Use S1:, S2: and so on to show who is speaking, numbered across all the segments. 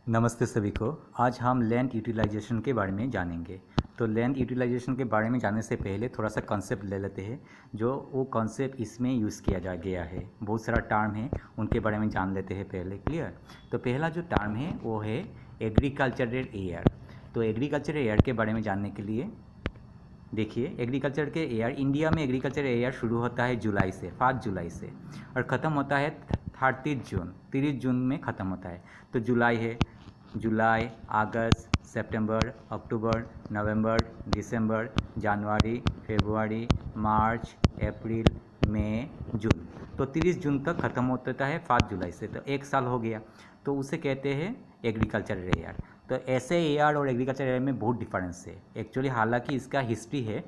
S1: नमस्ते सभी को। आज हम लैंड यूटिलाइजेशन के बारे में जानेंगे। तो लैंड यूटिलाइजेशन के बारे में जानने से पहले थोड़ा सा कॉन्सेप्ट ले लेते हैं, जो वो कॉन्सेप्ट इसमें यूज़ किया जा गया है। बहुत सारा टर्म है, उनके बारे में जान लेते हैं पहले। क्लियर। तो पहला जो टर्म है वो है एग्रीकल्चरल एयर। तो एग्रीकल्चरल एयर के बारे में जानने के लिए देखिए, एग्रीकल्चर के एयर, इंडिया में एग्रीकल्चर एयर शुरू होता है जुलाई से, 5 जुलाई से, और ख़त्म होता है 30 जून में ख़त्म होता है। तो जुलाई है, जुलाई, अगस्त, सितंबर, अक्टूबर, नवंबर, दिसंबर, जनवरी, फरवरी, मार्च, अप्रैल, मई, जून। तो 30 जून तक ख़त्म होता है 5 जुलाई से, तो एक साल हो गया। तो उसे कहते हैं एग्रीकल्चर एयर। तो ऐसे एयर और एग्रीकल्चर एयर में बहुत डिफरेंस है एक्चुअली। हालांकि इसका हिस्ट्री है,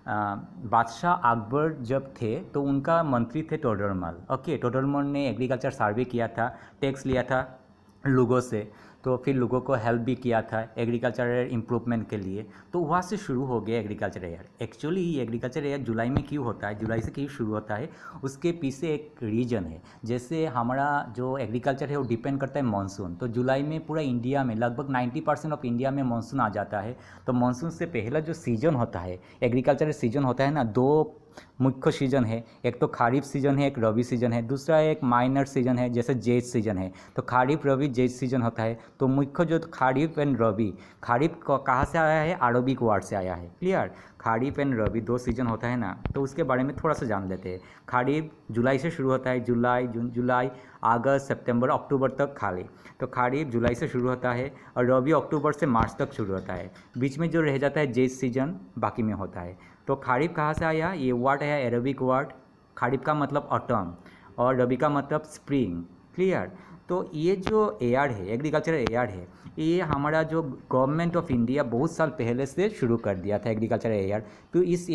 S1: बादशाह अकबर जब थे तो उनका मंत्री थे टोडरमल। ओके, टोडरमल ने एग्रीकल्चर सर्वे किया था, टैक्स लिया था लोगों से, तो फिर लोगों को हेल्प भी किया था एग्रीकल्चर इम्प्रूवमेंट के लिए। तो वहाँ से शुरू हो गया एग्रीकल्चर एयर। एक्चुअली ये एग्रीकल्चर एयर जुलाई में क्यों होता है, जुलाई से क्यों शुरू होता है, उसके पीछे एक रीजन है। जैसे हमारा जो एग्रीकल्चर है वो डिपेंड करता है मानसून। तो जुलाई में पूरा इंडिया में लगभग 90% ऑफ इंडिया में मानसून आ जाता है। तो मानसून से पहला जो सीजन होता है, एग्रीकल्चर सीजन होता है ना, दो मुख्य सीजन है। एक तो खारिफ सीजन है, एक रबी सीजन है। दूसरा एक माइनर सीजन है, जैसे जैद सीजन है। तो खारिफ, रबी, जैद सीजन होता है। तो मुख्य जो खारिफ एंड रबी, खारिफ कहाँ से आया है, अरबिक वर्ड से आया है। क्लियर। खारिफ एंड रबी दो सीजन होता है ना, तो उसके बारे में थोड़ा सा जान लेते हैं। खारिफ जुलाई से शुरू होता है, जुलाई, जून, जुलाई, अगस्त, सितंबर, अक्टूबर तक खाली। तो खारिफ जुलाई से शुरू होता है और रबी अक्टूबर से मार्च तक शुरू होता है। बीच में जो रह जाता है जैद सीजन बाकी में होता है। तो खारिफ कहाँ से आया, ये वर्ड है अरबिक वर्ड। खारिफ का मतलब ऑटम और रबी का मतलब स्प्रिंग। क्लियर। तो ये जो एयर है, एग्रीकल्चर एयर है, ये हमारा जो गवर्नमेंट ऑफ इंडिया बहुत साल पहले से शुरू कर दिया था एग्रीकल्चर एयर। तो इस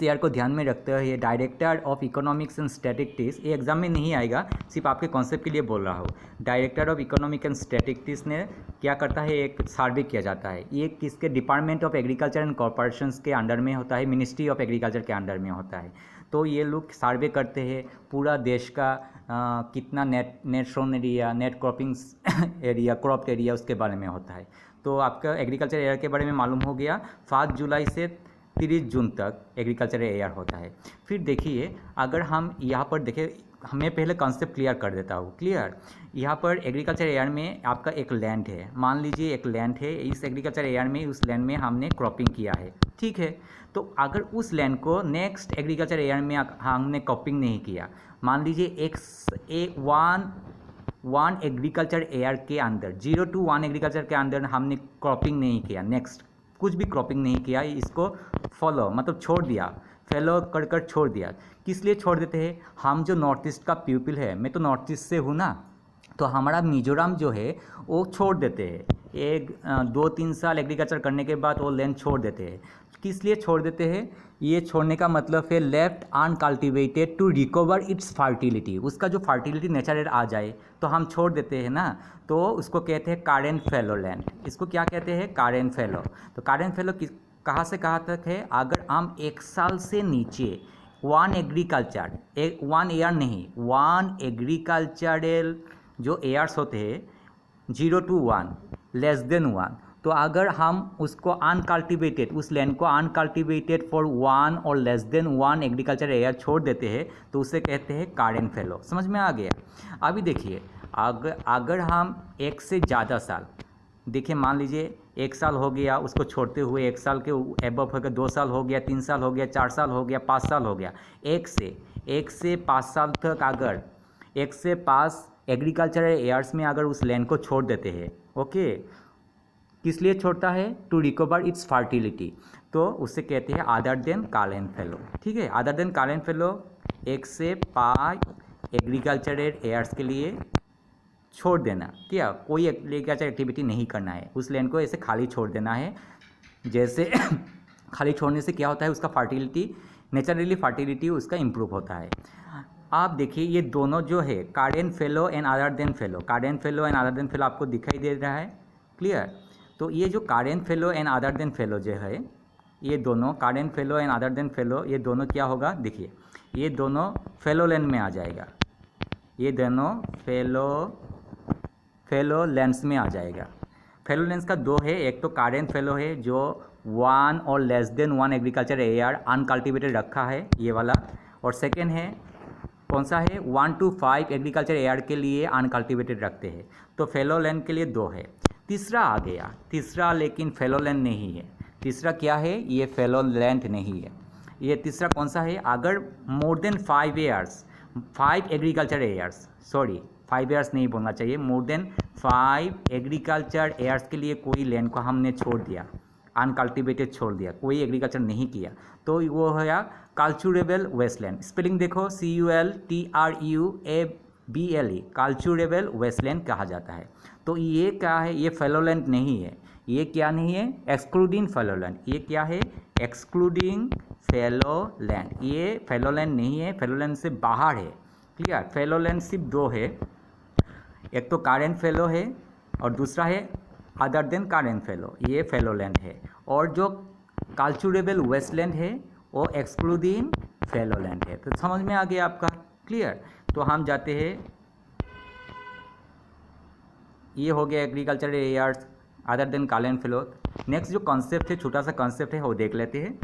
S1: एयर को ध्यान में रखते हुए director of economics and statistics, ये एग्जाम में नहीं आएगा, सिर्फ आपके कॉन्सेप्ट के लिए बोल रहा हूँ। Director of economic and statistics ने क्या करता है, एक सर्वे किया जाता है। ये किसके, department of agriculture and corporations के अंडर में होता है, मिनिस्ट्री ऑफ एग्रीकल्चर के अंडर में होता है। तो ये लोग सर्वे करते हैं पूरा देश का कितना net sown area, net croppings area, cropped area, उसके बारे में होता है। तो आपका एग्रीकल्चर एयर के बारे में मालूम हो गया। 5 जुलाई से 30 जून तक एग्रीकल्चर एयर होता है। फिर देखिए, अगर हम यहाँ पर देखें, हमें पहले कॉन्सेप्ट क्लियर कर देता हूँ। क्लियर। यहाँ पर एग्रीकल्चर एयर में आपका एक लैंड है, मान लीजिए एक लैंड है। इस एग्रीकल्चर एयर में, उस लैंड में हमने क्रॉपिंग किया है, ठीक है। तो अगर उस लैंड को नेक्स्ट एग्रीकल्चर एयर में हमने क्रॉपिंग नहीं किया, मान लीजिए वन एग्रीकल्चर एयर के अंदर, 0 to 1 एग्रीकल्चर के अंदर हमने क्रॉपिंग नहीं किया, नेक्स्ट कुछ भी क्रॉपिंग नहीं किया, इसको फॉलो मतलब छोड़ दिया, फॉलो कर कर छोड़ दिया। किस लिए छोड़ देते हैं, हम जो नॉर्थ ईस्ट का पीपल है, मैं तो नॉर्थ ईस्ट से हूँ ना, तो हमारा मिजोरम जो है वो छोड़ देते हैं। 2-3 साल एग्रीकल्चर करने के बाद वो लैंड छोड़ देते हैं। किस लिए छोड़ देते हैं, ये छोड़ने का मतलब है left uncultivated to recover its fertility, उसका जो फर्टिलिटी नेचुरल आ जाए तो हम छोड़ देते हैं ना। तो उसको कहते हैं करेंट फेलो लैंड। इसको क्या कहते हैं, करेंट फेलो। तो करेंट फेलो कहाँ से कहाँ तक है, अगर हम 1 साल से नीचे वन ईयर नहीं, वन एग्रीकल्चरल जो एयर्स होते हैं, 0 to 1, लेस देन 1, तो अगर हम उसको अनकल्टिवेटेड, उस लैंड को अनकल्टिवेटेड फॉर 1 और लेस देन 1 एग्रीकल्चर एयर छोड़ देते हैं, तो उसे कहते हैं करेंट फेलो। समझ में आ गया। अभी देखिए, अगर हम एक से ज़्यादा साल, देखिए मान लीजिए 1 साल हो गया उसको छोड़ते हुए, 1 साल के एबव हो गया, 2 साल हो गया, 3 साल हो गया, 4 साल हो गया, 5 साल हो गया, 1 से 5 साल तक, अगर 1 से 5 एग्रीकल्चरल एयर्स में अगर उस लैंड को छोड़ देते हैं, ओके, किस लिए छोड़ता है, टू रिकवर इट्स फर्टिलिटी, तो उसे कहते हैं अदर देन करेंट फेलो। ठीक है, अदर देन करेंट फेलो 1 से 5 एग्रीकल्चरल एयर्स के लिए छोड़ देना, क्या कोई एग्रीकल्चर एक्टिविटी नहीं करना है, उस लैंड को ऐसे खाली छोड़ देना है। जैसे खाली छोड़ने से क्या होता है, उसका फर्टिलिटी, नेचुरली फर्टिलिटी उसका इम्प्रूव होता है। आप देखिए, ये दोनों जो है current fellow and other than fellow, current fellow and other than fellow आपको दिखाई दे रहा है। क्लियर। तो ये जो current fellow and other than fellow जो है, ये दोनों current fellow and other than fellow, ये दोनों क्या होगा, देखिए ये दोनों फेलो लैंड में आ जाएगा, ये दोनों फेलो फेलो लेंस में आ जाएगा। फेलो लेंस का दो है, एक तो कारेंट फेलो है जो 1 और less than 1 agriculture air uncultivated रखा है, ये वाला। और सेकेंड है कौन सा है, 1 to 5 एग्रीकल्चर एयर के लिए अनकल्टिवेटेड रखते हैं। तो फेलो लेंथ के लिए दो है। तीसरा आ गया, तीसरा लेकिन फेलो लेंथ नहीं है। तीसरा क्या है, ये फेलो लेंथ नहीं है। ये तीसरा कौन सा है, अगर more than 5 years, 5 agriculture years, sorry 5 years नहीं बोलना चाहिए, मोर देन 5 एग्रीकल्चर एयर्स के लिए कोई लैंड को हमने छोड़ दिया, अनकल्टिवेटेड छोड़ दिया, कोई एग्रीकल्चर नहीं किया, तो वो है कल्चरेबल वेस्टलैंड। स्पेलिंग देखो, CULTRUABLE, कल्चरेबल वेस्टलैंड कहा जाता है। तो ये क्या है, ये फेलोलैंड नहीं है। ये क्या नहीं है, एक्सक्लूडिंग फेलोलैंड। ये क्या है, एक्सक्लूडिंग फेलोलैंड। ये फेलोलैंड नहीं है, फेलोलैंड से बाहर है। क्लियर, फेलोलैंड सिर्फ दो है, एक तो कारेंट फेलो है और दूसरा है अदर देन कारेंट फेलो, ये फेलोलैंड है। और जो कल्चरेबल वेस्टलैंड है वो एक्सक्लूडिंग फेलोलैंड है। तो समझ में आ गया आपका, क्लियर। तो हम जाते हैं, ये हो गया agriculture areas other than current fellow. Next जो कॉन्सेप्ट है, छोटा सा कॉन्सेप्ट है, वो देख लेते हैं।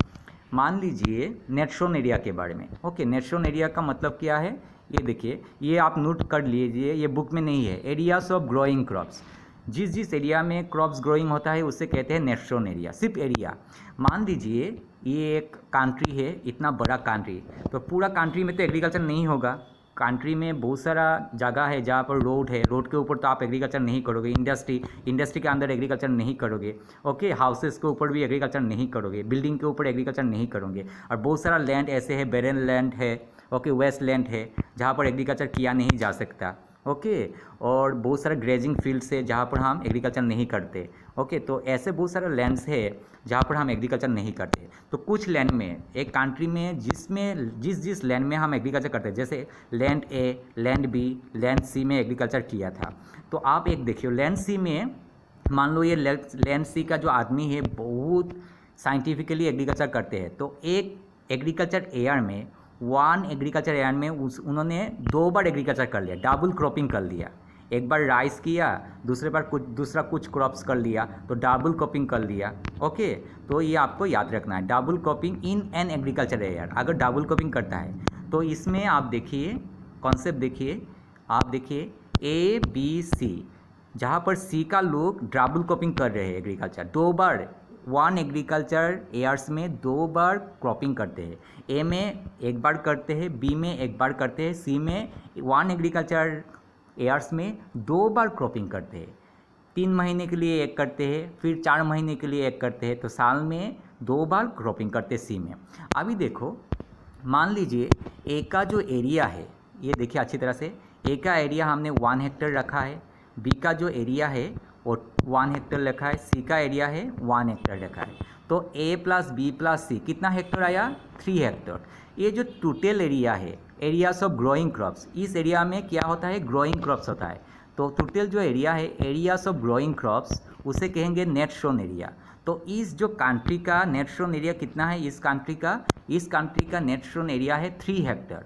S1: मान लीजिए नेट शोन एरिया के बारे में। ओके, नेट शोन एरिया का मतलब क्या है, ये देखिए, ये आप नोट कर लीजिए, ये बुक में नहीं है। एरियाज ऑफ ग्रोइंग क्रॉप्स, जिस जिस एरिया में क्रॉप्स ग्रोइंग होता है उसे कहते हैं नेट शोन एरिया। सिर्फ एरिया, मान लीजिए ये एक कंट्री है, इतना बड़ा कंट्री, तो पूरा कंट्री में तो एग्रीकल्चर नहीं होगा। कंट्री में बहुत सारा जगह है जहाँ पर रोड है, रोड के ऊपर तो आप एग्रीकल्चर नहीं करोगे। इंडस्ट्री के अंदर एग्रीकल्चर नहीं करोगे। ओके, हाउसेस के ऊपर भी एग्रीकल्चर नहीं करोगे, बिल्डिंग के ऊपर एग्रीकल्चर नहीं करोगे। और बहुत सारा लैंड ऐसे है, बैरन लैंड है, ओके, वेस्ट लैंड है, जहाँ पर एग्रीकल्चर किया नहीं जा सकता। ओके, और बहुत सारे ग्रेजिंग फील्ड्स है जहाँ पर हम एग्रीकल्चर नहीं करते। ओके, तो ऐसे बहुत सारे लैंड्स है जहाँ पर हम एग्रीकल्चर नहीं करते। तो कुछ लैंड में, एक कंट्री में, जिसमें जिस लैंड में हम एग्रीकल्चर करते हैं, जैसे लैंड ए, लैंड बी, लैंड सी में एग्रीकल्चर किया था। तो आप एक देखिए, लैंड सी में मान लो ये लैंड सी का जो आदमी है बहुत साइंटिफिकली एग्रीकल्चर करते हैं। तो एक एग्रीकल्चर एयर में, 1 एग्रीकल्चर एयर में उन्होंने 2 बार एग्रीकल्चर कर लिया, डबल क्रॉपिंग कर लिया। एक बार राइस किया, दूसरे बार दूसरा कुछ क्रॉप्स कर लिया, तो डबल क्रॉपिंग कर लिया। ओके, तो ये आपको याद रखना है, double cropping in an agriculture air. अगर डबल क्रॉपिंग करता है तो इसमें आप देखिए, कॉन्सेप्ट देखिए, आप देखिए ABC, जहाँ पर सी का लोग डबल क्रॉपिंग कर रहे हैं एग्रीकल्चर, 2 बार, 1 एग्रीकल्चर एयर्स में 2 बार क्रॉपिंग करते हैं। ए में 1 बार करते हैं, बी में 1 बार करते हैं, सी में 1 एग्रीकल्चर एयर्स में 2 बार क्रॉपिंग करते हैं। 3 महीने के लिए 1 करते हैं, फिर 4 महीने के लिए 1 करते हैं, तो साल में 2 बार क्रॉपिंग करते हैं सी में। अभी देखो, मान लीजिए ए का जो एरिया है, ये देखिए अच्छी तरह से, ए का एरिया हमने 1 हेक्टेयर रखा है, बी का जो एरिया है वो 1 हेक्टेयर रखा है, सी का एरिया है 1 हेक्टेयर रखा है। तो ए प्लस बी प्लस सी कितना हेक्टेयर आया, 3 हेक्टेयर। ये जो टोटल एरिया है, एरियाज ऑफ ग्रोइंग क्रॉप्स, इस एरिया में क्या होता है, ग्रोइंग क्रॉप्स होता है। तो टोटल जो एरिया है, एरियाज ऑफ ग्रोइंग क्रॉप्स, उसे कहेंगे नेट शोन एरिया। तो इस जो कंट्री का नेट शोन एरिया कितना है, इस कंट्री का नेट शोन एरिया है 3 हेक्टेयर।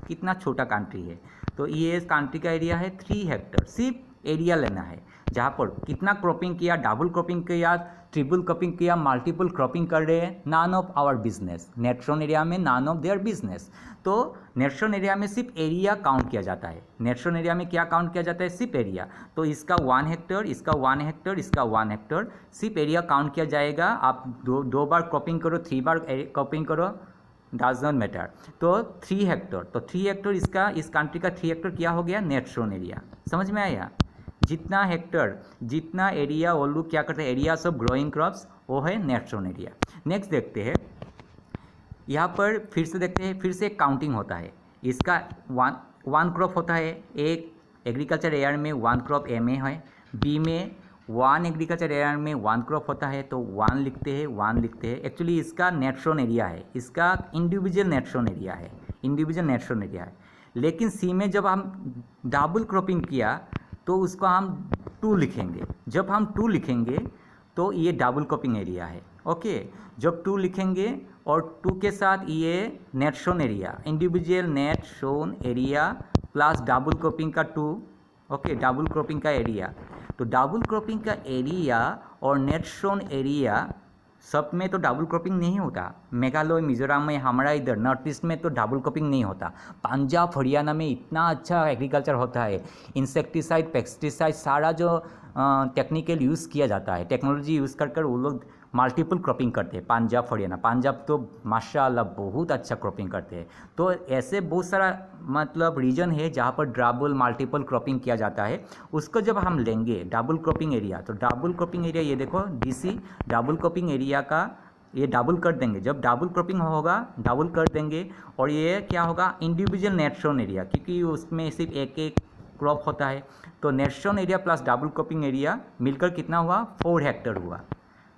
S1: कितना छोटा कंट्री है, तो ये कंट्री का एरिया है 3 हेक्टेयर। सिर्फ एरिया लेना है, जहाँ पर कितना क्रॉपिंग किया, डबल क्रॉपिंग किया, ट्रिपल क्रॉपिंग किया, मल्टीपल क्रॉपिंग कर रहे हैं, none of our business. Net sown area में नॉन ऑफ देयर बिजनेस। तो नेट शोन एरिया में सिर्फ एरिया काउंट किया जाता है। नेट शोन एरिया में क्या काउंट किया जाता है, सिर्फ एरिया। तो इसका 1 हेक्टेयर, इसका 1 हेक्टेयर, इसका 1 हेक्टेयर, सिर्फ एरिया काउंट किया जाएगा। आप दो बार क्रॉपिंग करो, 3 बार क्रॉपिंग करो, डजंट मैटर। तो 3 हेक्टेयर, तो 3 हेक्टेयर इसका, इस कंट्री का 3 हेक्टेयर क्या हो गया, नेट शोन एरिया। समझ में आया, जितना हेक्टेयर, जितना एरिया वो लोग क्या करते हैं, एरियाज ऑफ ग्रोइंग क्रॉप्स, वो है नेट शोन एरिया। नेक्स्ट देखते हैं, यहाँ पर फिर से देखते हैं, फिर से एक काउंटिंग होता है। इसका 1 क्रॉप होता है, एक एग्रीकल्चर एयर में 1 क्रॉप ए में है, बी में 1 एग्रीकल्चर एयर में 1 क्रॉप होता है, तो 1 लिखते हैं, 1 लिखते हैं। एक्चुअली इसका नेट शोन एरिया है, इसका इंडिविजुअल नेट शोन एरिया है, इंडिविजुअल नेट शोन एरिया है। लेकिन सी में जब हम डबल क्रॉपिंग किया तो उसको हम 2 लिखेंगे। जब हम 2 लिखेंगे तो ये डबल क्रॉपिंग एरिया है। ओके, जब 2 लिखेंगे और 2 के साथ ये net sown area, individual net sown area plus double cropping का 2, ओके, डबल क्रॉपिंग का एरिया। तो डबल क्रॉपिंग का एरिया और नेट शोन एरिया सब में तो डबल क्रॉपिंग नहीं होता। मेघालय, मिजोरम में, हमारा इधर नॉर्थ ईस्ट में तो डबल क्रॉपिंग नहीं होता। पंजाब, हरियाणा में इतना अच्छा एग्रीकल्चर होता है, इंसेक्टिसाइड, पेस्टिसाइड, सारा जो टेक्निकल यूज़ किया जाता है, टेक्नोलॉजी यूज़ कर कर वो लोग मल्टीपल क्रॉपिंग करते हैं। पंजाब, हरियाणा, पंजाब तो माशाल्लाह बहुत अच्छा क्रॉपिंग करते हैं। तो ऐसे बहुत सारा मतलब रीजन है जहाँ पर डबल मल्टीपल क्रॉपिंग किया जाता है। उसको जब हम लेंगे डबल क्रॉपिंग एरिया, तो डबल क्रॉपिंग एरिया ये देखो डीसी, डबल क्रॉपिंग एरिया का ये डबल कर देंगे। जब डबल क्रॉपिंग होगा डबल कर देंगे, और ये क्या होगा इंडिविजुअल नेट शोन एरिया, क्योंकि उसमें सिर्फ एक एक क्रॉप होता है। तो net sown area plus double cropping area मिलकर कितना हुआ, 4 हेक्टर हुआ।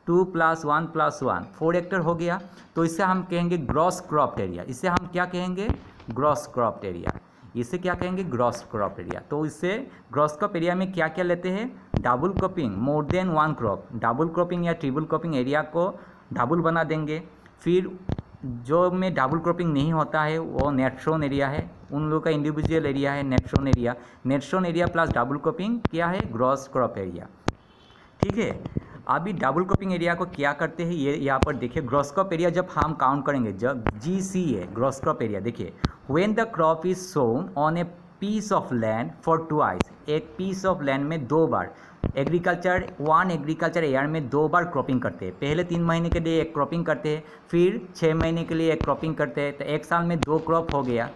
S1: 2 + 1 + 1 4 हेक्टर हो गया। तो इसे हम कहेंगे ग्रॉस क्रॉप्ड एरिया। इसे हम क्या कहेंगे, ग्रॉस क्रॉप्ड एरिया। इसे क्या कहेंगे, ग्रॉस क्रॉप एरिया। तो इससे ग्रॉस क्रॉप एरिया में क्या क्या लेते हैं, double cropping, more than 1 crop, double cropping या ट्रिपल क्रॉपिंग एरिया को डबल बना देंगे। फिर जो में डबल क्रॉपिंग नहीं होता है वो नेट शोन एरिया है, उन लोगों का इंडिविजुअल एरिया है net sown area. Net sown area plus double cropping क्या है, ग्रॉस क्रॉप एरिया। ठीक है, अभी डबल क्रॉपिंग एरिया को क्या करते हैं, ये यहाँ पर देखिए ग्रॉस क्रॉप एरिया जब हम काउंट करेंगे, जब GC है ग्रॉस क्रॉप एरिया, देखिए when the crop is sown on a piece of land for twice, एक पीस ऑफ लैंड में 2 बार एग्रीकल्चर, वन एग्रीकल्चर ईयर में 2 बार क्रॉपिंग करते हैं। पहले 3 महीने के लिए एक क्रॉपिंग करते हैं, फिर 6 महीने के लिए एक क्रॉपिंग करते हैं, तो एक साल में 2 क्रॉप हो गया।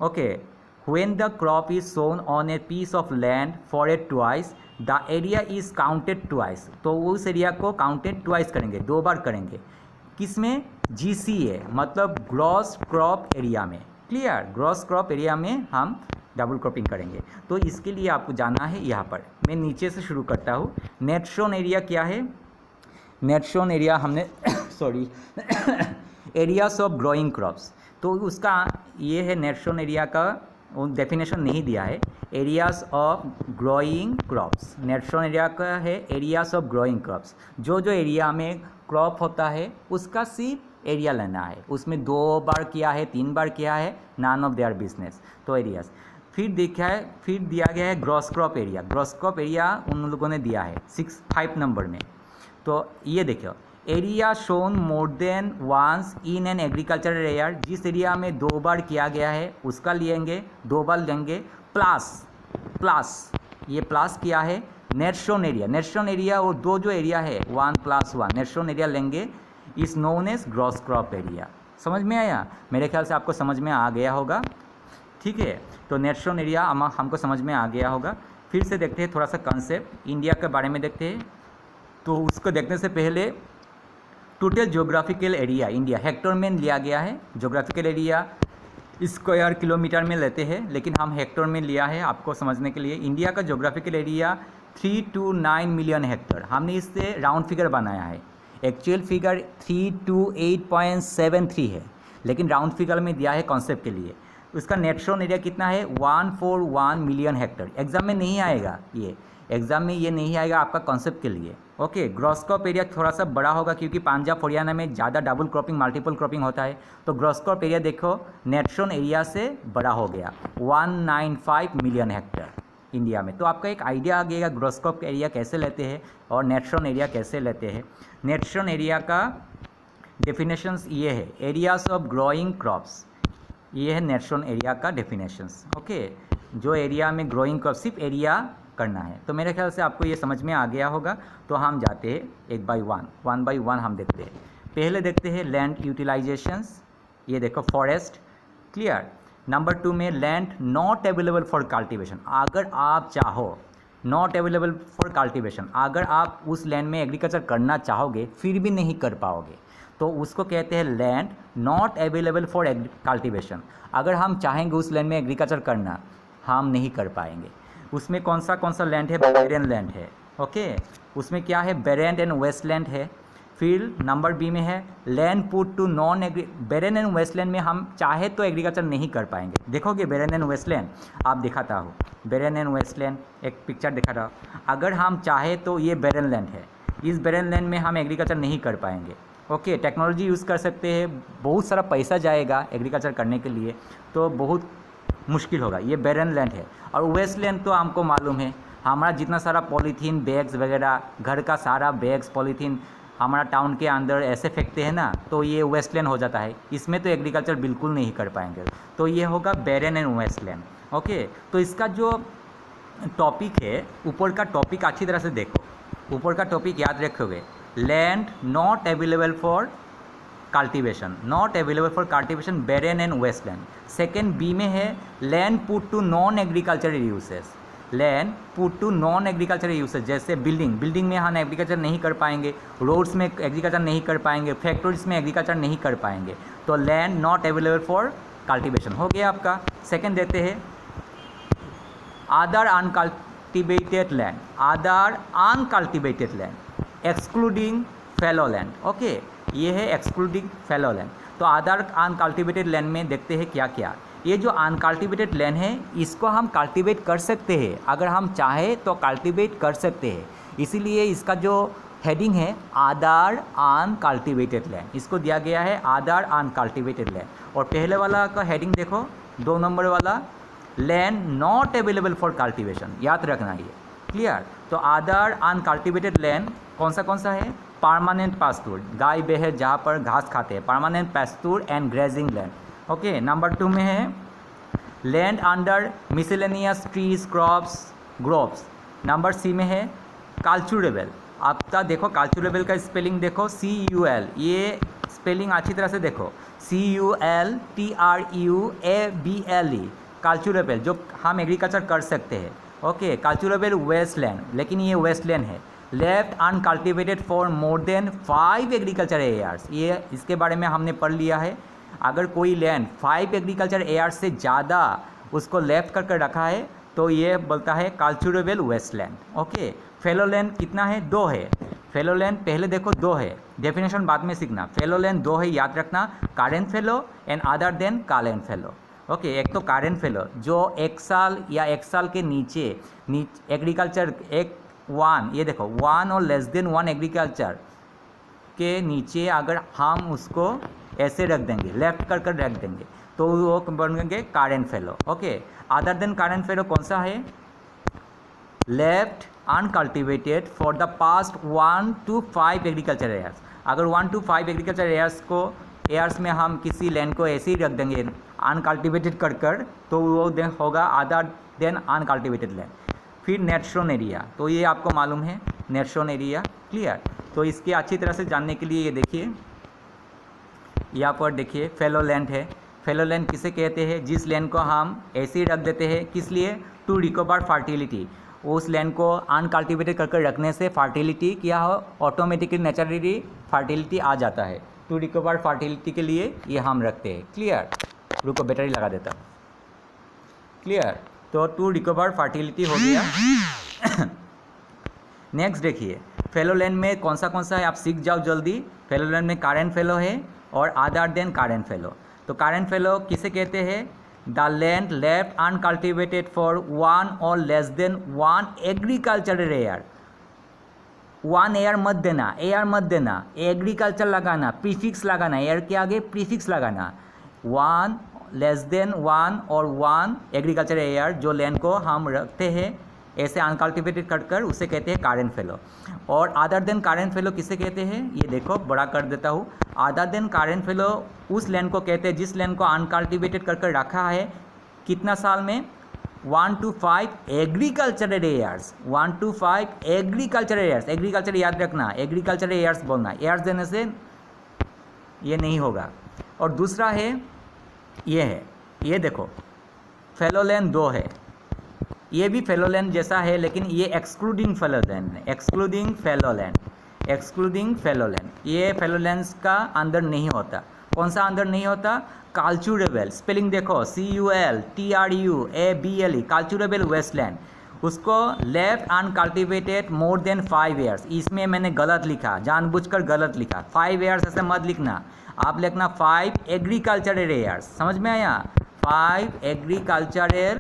S1: Okay, when the crop is sown on a piece of land for a twice the area is counted twice, तो उस एरिया को काउंटेड ट्वाइस करेंगे, 2 बार करेंगे। किस में, GC है, मतलब ग्रॉस क्रॉप एरिया में। क्लियर, ग्रॉस क्रॉप एरिया में हम डबल क्रॉपिंग करेंगे। तो इसके लिए आपको जाना है यहाँ पर, मैं नीचे से शुरू करता हूँ। नेट शोन एरिया क्या है, नेट शोन एरिया हमने sorry areas of growing crops, तो उसका ये है नेट शोन एरिया का डेफिनेशन नहीं दिया है। Areas of growing crops, net sown area का है एरियाज ऑफ ग्रोइंग क्रॉप्स, जो जो एरिया में क्रॉप होता है उसका सिर्फ एरिया लेना है। उसमें 2 बार किया है, 3 बार किया है, नॉन ऑफ देयर बिजनेस, तो एरियाज। फिर देखा है, फिर दिया गया है gross crop area. Gross crop area उन लोगों ने दिया है 5 नंबर में। तो ये देखो area shown more than once in an agricultural area, जिस एरिया में 2 बार किया गया है उसका लेंगे, 2 बार लेंगे। प्लस ये प्लस किया है net sown area, net sown area और 2 जो एरिया है 1 + 1 नेट शोन एरिया लेंगे, is known as gross crop area. समझ में आया, मेरे ख्याल से आपको समझ में आ गया होगा। ठीक है, तो नेट शोन एरिया हमको समझ में आ गया होगा। फिर से देखते हैं थोड़ा सा कंसेप्ट इंडिया के बारे में देखते हैं। तो उसको देखने से पहले total geographical area India Hector में लिया गया है। ज्योग्राफिकल एरिया स्क्वायर किलोमीटर में लेते हैं, लेकिन हम हेक्टर में लिया है आपको समझने के लिए। इंडिया का ज्योग्राफिकल एरिया 329 मिलियन हेक्टर, हमने इससे राउंड फिगर बनाया है। एक्चुअल फिगर 328.73 है, लेकिन राउंड फिगर में दिया है कॉन्सेप्ट के लिए। उसका नेट शोन एरिया कितना है, 141 मिलियन हेक्टर। एग्जाम में नहीं आएगा ये, एग्जाम में ये नहीं आएगा आपका कॉन्सेप्ट के लिए। ओके, ग्रॉस क्रॉप एरिया थोड़ा सा बड़ा होगा क्योंकि पंजाब हरियाणा में ज़्यादा डबल क्रॉपिंग मल्टीपल क्रॉपिंग होता है। तो ग्रॉस क्रॉप एरिया देखो नेट शोन एरिया से बड़ा हो गया, 195 मिलियन हेक्टर इंडिया में। तो आपका एक आइडिया आ गया ग्रॉस क्रॉप एरिया कैसे लेते हैं और नेट शोन एरिया कैसे लेते हैं। नेट शोन एरिया का डेफिनेशंस ये है, एरियाज ऑफ ग्रोइंग क्रॉप्स, ये है नेट शोन एरिया का डेफिनेशंस। ओके, जो एरिया में ग्रोइंग क्रॉप सिर्फ एरिया करना है। तो मेरे ख्याल से आपको ये समझ में आ गया होगा। तो हम जाते हैं एक बाय वन हम देखते हैं। पहले देखते हैं लैंड यूटिलाइजेशंस, ये देखो फॉरेस्ट। क्लियर, नंबर 2 में land not available for cultivation. अगर आप चाहो नॉट अवेलेबल फॉर कल्टीवेशन, अगर आप उस लैंड में एग्रीकल्चर करना चाहोगे फिर भी नहीं कर पाओगे, तो उसको कहते हैं land not available for cultivation. अगर हम चाहेंगे उस लैंड में एग्रीकल्चर करना, हम नहीं कर पाएंगे। उसमें कौन सा लैंड है, बैरन लैंड है। ओके, उसमें क्या है, बैरन एंड वेस्टलैंड है। फिर नंबर बी में है land put to non agri. Barren and wasteland में हम चाहे तो एग्रीकल्चर नहीं कर पाएंगे। देखोगे बैरन एंड वेस्टलैंड, आप दिखाता हूँ बैरन एंड वेस्टलैंड, एक पिक्चर दिखाता हूँ। अगर हम चाहे तो ये बैरन लैंड है, इस बैरन लैंड में हम एग्रीकल्चर नहीं कर पाएंगे। ओके, टेक्नोलॉजी यूज़ कर सकते हैं, बहुत सारा पैसा जाएगा एग्रीकल्चर करने के लिए, तो बहुत मुश्किल होगा, ये बैरन लैंड है। और वेस्टलैंड तो हमको मालूम है, हमारा जितना सारा पॉलीथीन बैग्स वगैरह, घर का सारा बैग्स पॉलीथीन हमारा टाउन के अंदर ऐसे फेंकते हैं ना, तो ये वेस्टलैंड हो जाता है। इसमें तो एग्रीकल्चर बिल्कुल नहीं कर पाएंगे, तो ये होगा बैरन एंड वेस्टलैंड। ओके, तो इसका जो टॉपिक है, ऊपर का टॉपिक अच्छी तरह से देखो, ऊपर का टॉपिक याद रखोगे, land not available for cultivation, not available for cultivation barren and wasteland. Second B में है land put to non agricultural uses, land put to non agricultural uses, जैसे बिल्डिंग में हम एग्रीकल्चर नहीं कर पाएंगे, रोड्स में एग्रीकल्चर नहीं कर पाएंगे, फैक्ट्रीज में एग्रीकल्चर नहीं कर पाएंगे, तो land not available for cultivation हो गया आपका। सेकंड देते हैं other uncultivated land, other uncultivated land excluding fallow land. Okay, ये है एक्सक्लूडिंग फैलो लैंड। तो अदर अनकल्टिवेटेड लैंड में देखते हैं क्या क्या। ये जो अनकल्टिवेटेड लैंड है इसको हम कल्टीवेट कर सकते हैं, अगर हम चाहें तो कल्टीवेट कर सकते हैं, इसीलिए इसका जो हेडिंग है अदर अनकल्टिवेटेड लैंड, इसको दिया गया है अदर अनकल्टिवेटेड लैंड। और पहले वाला का हेडिंग देखो, 2 नंबर वाला land not available for cultivation, याद रखना ये, क्लियर। तो अदर अनकल्टिवेटेड लैंड कौन सा है, परमानेंट पास्तूर, गाय भैंस जहाँ पर घास खाते हैं, permanent pasture and grazing land. Okay, number 2 में है land under miscellaneous trees crops groves. Number C में है कल्चरेबल, आपका देखो कल्चरेबल का स्पेलिंग देखो, CUL, ये स्पेलिंग अच्छी तरह से देखो, CULTRUABLE, कल्चरेबल, जो हम एग्रीकल्चर कर सकते हैं। ओके, कल्चरेबल वेस्टलैंड, लेकिन ये वेस्टलैंड है। Left uncultivated for more than 5 agriculture years, ये इसके बारे में हमने पढ़ लिया है। अगर कोई लैंड 5 एग्रीकल्चर एयर्स से ज़्यादा उसको लेफ्ट करके रखा है तो ये बोलता है culturable wasteland. Okay, fallow land कितना है, 2 है। फेलो लैंड पहले देखो 2 है, डेफिनेशन बाद में सीखना। फेलो लैंड 2 है, याद रखना, current fellow and other than current fallow. Okay, एक तो करेंट फेलो जो 1 साल या 1 साल के नीचे एग्रीकल्चर, 1 ये देखो 1 और लेस देन 1 एग्रीकल्चर के नीचे अगर हम उसको ऐसे रख देंगे, लेफ्ट कर रख देंगे, तो वो बनेंगे current fallow. Okay, other than current fallow कौन सा है, left uncultivated for the past 1 to 5 agriculture years. अगर 1 to 5 एग्रीकल्चर एयर्स में हम किसी लैंड को ऐसे ही रख देंगे अनकल्टिवेटेड कर तो वो होगा अदर देन अनकल्टिवेटेड लैंड। फिर नेटशोन एरिया, तो ये आपको मालूम है नेटशोन एरिया, क्लियर। तो इसके अच्छी तरह से जानने के लिए ये देखिए, यहाँ पर देखिए फेलो लैंड है। फेलो लैंड किसे कहते हैं, जिस लैंड को हम ऐसे ही रख देते हैं, किस लिए, टू रिकवर फर्टिलिटी, उस लैंड को अनकल्टिवेटेड करके रखने से फर्टिलिटी क्या हो, ऑटोमेटिकली नेचुरली फर्टिलिटी आ जाता है। टू रिकवर फर्टिलिटी के लिए ये हम रखते हैं, क्लियर। रुको बैटरी लगा देता, क्लियर। तो टू रिकवर फर्टिलिटी हो गया। नेक्स्ट देखिए, फेलो लैंड में कौन सा है, आप सीख जाओ जल्दी। फेलो लैंड में करेंट फेलो है और अदर देन करेंट फेलो। तो करेंट फेलो किसे कहते हैं, the land left uncultivated for 1 और less than 1 agricultural air. 1 air मत देना, एयर मत देना, एग्रीकल्चर लगाना, प्रीफिक्स लगाना, एयर के आगे प्रीफिक्स लगाना। 1 लेस देन 1 और 1 एग्रीकल्चर एयर जो लैंड को हम रखते हैं ऐसे अनकल्टिवेटेड कर उसे कहते हैं करेंट फेलो। और अदर देन करेंट फेलो किसे कहते हैं, ये देखो बड़ा कर देता हूँ। अदर देन करेंट फेलो उस लैंड को कहते हैं जिस लैंड को अनकल्टिवेटेड कर रखा है कितना साल में, 1 to 5 agricultural years, 1 to 5 agricultural years. Agriculture याद रखना, एग्रीकल्चरल एयर्स बोलना, एयर्स देने से ये नहीं होगा। और दूसरा है ये है, ये देखो फेलो लैंड 2 है, ये भी फेलो लैंड जैसा है लेकिन ये एक्सक्लूडिंग फेलो लैंड है, excluding fellow land, excluding fellow land. ये फेलो लैंड्स का अंदर नहीं होता। कौन सा अंदर नहीं होता, कल्चरेबल, स्पेलिंग देखो CULTRUABLE, कल्चरेबल वेस्टलैंड। उसको लेफ्ट अनकल्टिवेटेड मोर देन 5 ईयर्स, इसमें मैंने गलत लिखा, जानबूझकर गलत लिखा, 5 ईयर्स ऐसे मत लिखना, आप लिखना 5 एग्रीकल्चरल एयर्स, समझ में आया, 5 एग्रीकल्चरल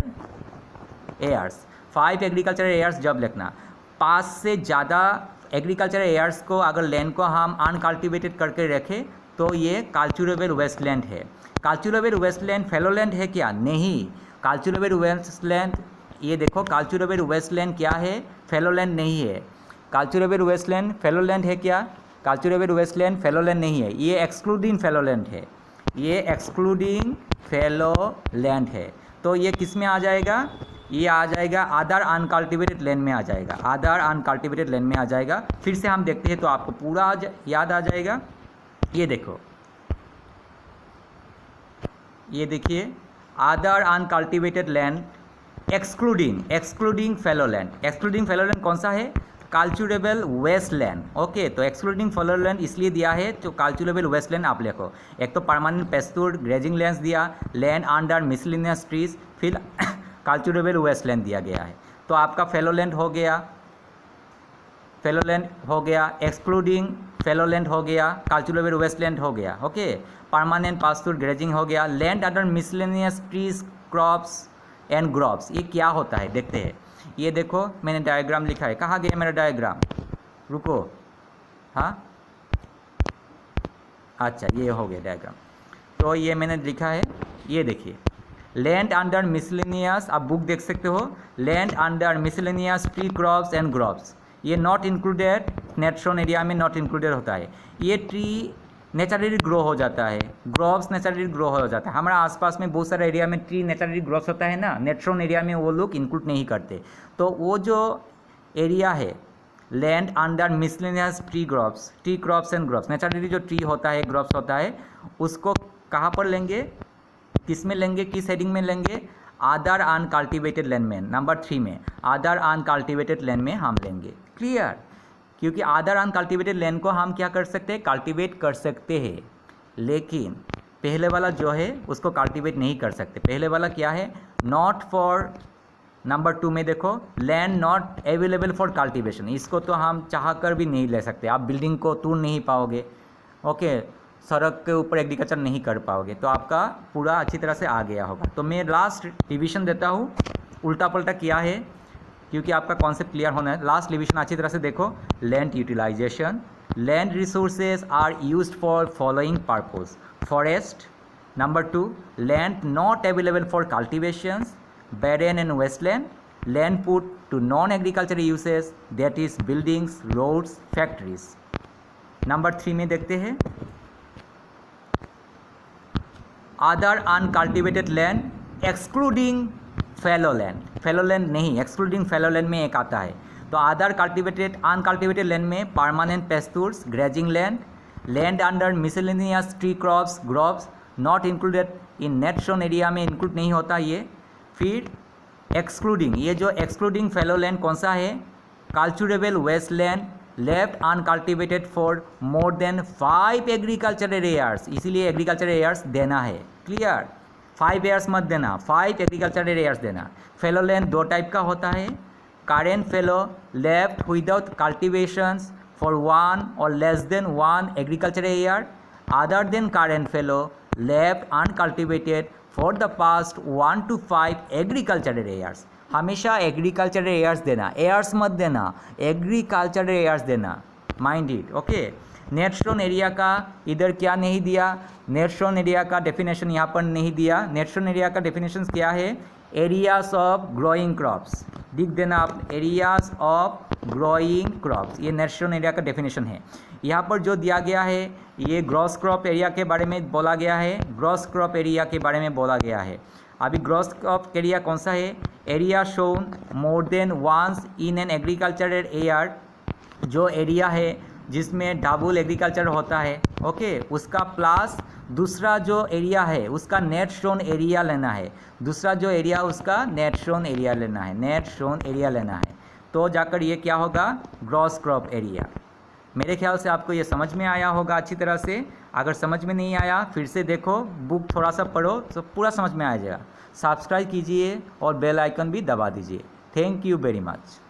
S1: एयर्स। 5 एग्रीकल्चरल एयर्स जब लिखना, 5 से ज़्यादा एग्रीकल्चरल एयर्स को अगर लैंड को हम अनकल्टिवेटेड करके रखें तो ये कल्चरेबल वेस्टलैंड है। कल्चरेबल वेस्टलैंड फेलो लैंड है क्या, नहीं, कल्चरेबल वेस्टलैंड, ये देखो कल्चरेबल वेस्टलैंड क्या है, फेलोलैंड नहीं है। कल्चरेबल वेस्टलैंड फेलोलैंड है क्या? कल्चरेबल वेस्टलैंड फेलोलैंड नहीं है, ये एक्सक्लूडिंग फेलोलैंड है, ये एक्सक्लूडिंग फेलोलैंड है। तो ये किस में आ जाएगा? ये आ जाएगा अदर अनकल्टिवेटेड लैंड में आ जाएगा, अदर अनकल्टिवेटेड लैंड में आ जाएगा। फिर से हम देखते हैं तो आपको पूरा याद आ जाएगा। ये देखो, ये देखिए, other uncultivated land excluding fallow land. Excluding fallow land कौन सा है? Culturable wasteland. ओके, तो एक्सक्लूडिंग फेलोलैंड इसलिए दिया है तो कल्चरेबल वेस्टलैंड आप लिखो। एक तो परमानेंट पेस्टूर ग्रेजिंग लैंड्स दिया, लैंड अंडर मिसलिनियस ट्रीज, फिर कल्चरेबल वेस्टलैंड दिया गया है। तो आपका फेलोलैंड हो गया, फेलोलैंड हो गया, एक्सक्लूडिंग फेलोलैंड हो गया, कल्चरेबल वेस्टलैंड हो गया। ओके, परमानेंट पास्टूर ग्रेजिंग हो गया, land under miscellaneous trees crops and groves. ये क्या होता है देखते हैं। ये देखो मैंने डायग्राम लिखा है, कहाँ गया मेरा डायग्राम? रुको, हाँ अच्छा ये हो गया डायग्राम। तो ये मैंने लिखा है, ये देखिए, लैंड अंडर मिसलेनियस, आप बुक देख सकते हो, land under miscellaneous tree crops and groves. ये नॉट इंक्लूडेड, नेचुरल एरिया में नॉट इंक्लूडेड होता है। ये ट्री नेचुरली ग्रो हो जाता है, ग्रोव्स नेचुरली ग्रो हो जाता है। हमारा आसपास में बहुत सारे एरिया में ट्री नेचुरली ग्रोथ होता है ना, नेचुरल एरिया में वो लोग इंक्लूड नहीं करते। तो वो जो एरिया है land under miscellaneous tree crops and groves, naturally जो ट्री होता है, ग्रोव्स होता है, उसको कहाँ पर लेंगे, किस में लेंगे, किस हेडिंग में लेंगे? अदर अनकल्टिवेटेड लैंड में, नंबर 3 में अदर अनकल्टिवेटेड लैंड में हम लेंगे। क्लियर? क्योंकि अदर अनकल्टिवेटेड लैंड को हम क्या कर सकते हैं? कल्टिवेट कर सकते हैं, लेकिन पहले वाला जो है उसको कल्टिवेट नहीं कर सकते। पहले वाला क्या है? नॉट फॉर, नंबर 2 में देखो, land not available for cultivation. इसको तो हम चाह कर भी नहीं ले सकते, आप बिल्डिंग को तोड़ नहीं पाओगे। ओके, सड़क के ऊपर एग्रीकल्चर नहीं कर पाओगे। तो आपका पूरा अच्छी तरह से आ गया होगा। तो मैं लास्ट रिवीजन देता हूँ, उल्टा पल्टा किया है क्योंकि आपका कॉन्सेप्ट क्लियर होना है। लास्ट रिवीजन अच्छी तरह से देखो। Land utilisation, land resources are used for following purpose: forest, number 2 land not available for cultivations, barren and wasteland, land put to non-agricultural uses, that is buildings, roads, factories. Number 3 में देखते हैं other uncultivated land excluding fallow land. Fallow land नहीं, excluding fallow land में एक आता है। तो other cultivated uncultivated land में permanent pastures, grazing land, land under miscellaneous tree crops, groves not included in natural area में इंक्लूड नहीं होता ये। फिर एक्सक्लूडिंग, ये जो एक्सक्लूडिंग फेलोलैंड कौन सा है? Culturable wasteland left uncultivated for more than 5 agricultural years, इसीलिए एग्रीकल्चरल एयर्स देना है। क्लियर? 5 एयर्स मत देना, 5 एग्रीकल्चरल एयर्स देना। फेलोलैंड 2 टाइप का होता है, current fallow left without cultivations for 1 और less than 1 agricultural year, other than current fallow left uncultivated for the past 1 to 5 agricultural years. हमेशा एग्रीकल्चरल एयर्स देना, एयर्स मत देना, एग्रीकल्चरल एयर्स देना, mind it. Okay, natural area का इधर क्या नहीं दिया, नेचुरल एरिया का डेफिनेशन यहाँ पर नहीं दिया। नेचुरल एरिया का डेफिनेशन क्या है? एरियाज ऑफ ग्रोइंग क्रॉप्स, लिख देना आप, एरियाज ऑफ ग्रोइंग क्रॉप्स, ये नेचुरल एरिया का डेफिनेशन है। यहाँ पर जो दिया गया है ये ग्रॉस क्रॉप एरिया के बारे में बोला गया है, ग्रॉस क्रॉप एरिया के बारे में बोला गया है। अभी ग्रॉस क्रॉप एरिया कौन सा है? Area shown more than once in an agricultural year, जो एरिया है जिसमें डबल एग्रीकल्चर होता है, ओके, उसका प्लस दूसरा जो एरिया है उसका नेट शोन एरिया लेना है, दूसरा जो एरिया उसका नेट शोन एरिया लेना है, नेट शोन एरिया लेना है, तो जाकर ये क्या होगा? Gross crop area. मेरे ख्याल से आपको ये समझ में आया होगा अच्छी तरह से। अगर समझ में नहीं आया फिर से देखो, बुक थोड़ा सा पढ़ो तो पूरा समझ में आ जाएगा। सब्सक्राइब कीजिए और बेल आइकन भी दबा दीजिए। Thank you very much.